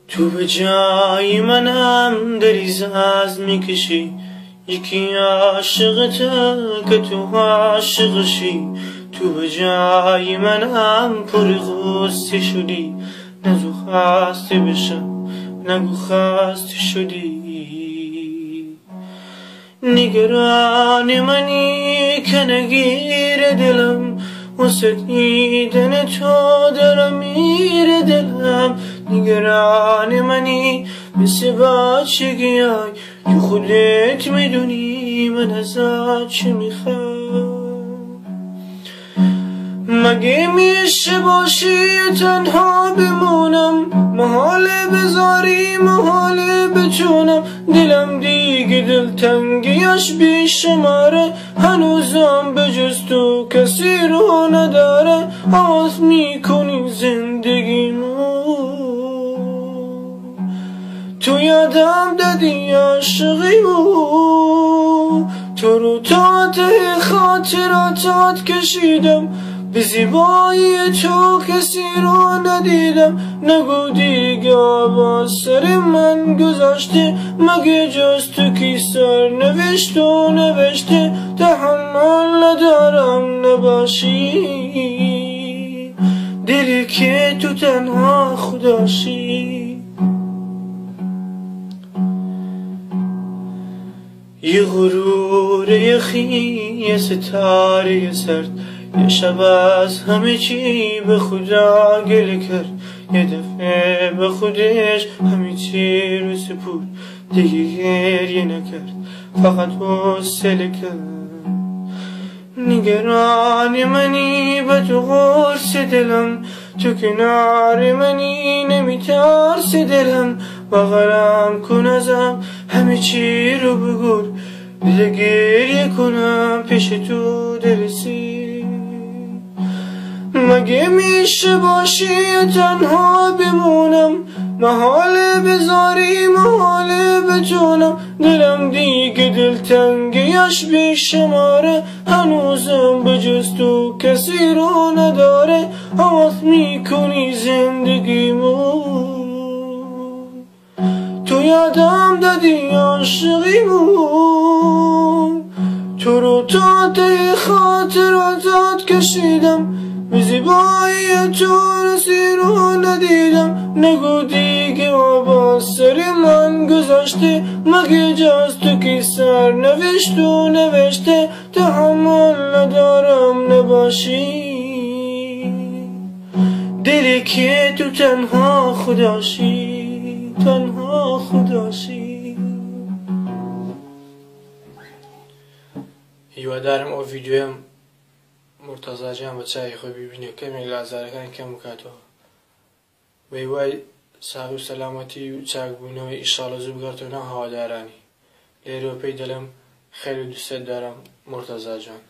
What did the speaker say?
تو به جای منم دریز میکشی، یکی عاشقته که تو عاشقشی. تو به جای منم پر غصه شدی، نگو خسته بشم نگو خسته شدی. نگران منی که نگیر دلم، واسه دیدن تو دارم میره دلم. نگران منی مثل بچگیای، تو خودت میدونی من ازت چه میخوام. مگه میشه باشی تنها بمونم، محاله بذاری محاله بتونم. دلم دیگه دلتنگیش بیشماره، هنوزم به جز تو کسی رو نداره. آز میکنی زندگیمو، تو یادم دادی عاشقیمو. تو رو تا ته خاطراتات کشیدم، به زیبایی تو کسی رو ندیدم. نگو دیگه با سر من گذاشته، مگه جز تو کی سر نوشت و نوشته. تحمل ندارم نباشی، دلی که تو تنها خداشی. یه غرور یه یه ستاره سرد، یه شب از همه چی به خدا گله کرد. یه دفعه به خودش همه چی رو سپرد، دیگه گریه نکرد فقط حوصله کرد. نگران منی به تو قرص دلم، تو کنار منی نمیترس دلم. بغلم کن ازم همه چی رو بگو، بده گریه کنم پیش تو درسی. مگه میشه باشی تنها بمونم، محاله بذاری محاله بتونم. دلم دیگه دلتنگیش بیشماره، هنوزم به جز تو کسی رو نداره. حواس میکنی زندگیمو، تو یادم دادی عاشقیمو. تو رو تا ته خاطراتات کشیدم، به زیبایی تو کسی رو ندیدم. نگو دیگه با سر من گذاشته، مگه جز تو کی سر نوشت و نوشته. تحمل ندارم نباشی، دلی که تو تنها خداشی تنها خداشی. هیوادارم ئەو ڤیدیۆیم مرتەزاجیان بە چاوی خۆی ببینێ، کەمێک لازارەکان کەم بکاتەوە. بە هیوای ساغی و سەلامەتی و چاکبوونەوەی ئیشاڵە زوو بگەڕێتەوە ناو هەوادارانی. لێرەوە پێی دەڵێم خەیر و دووسێت دارم مرتەزا جان.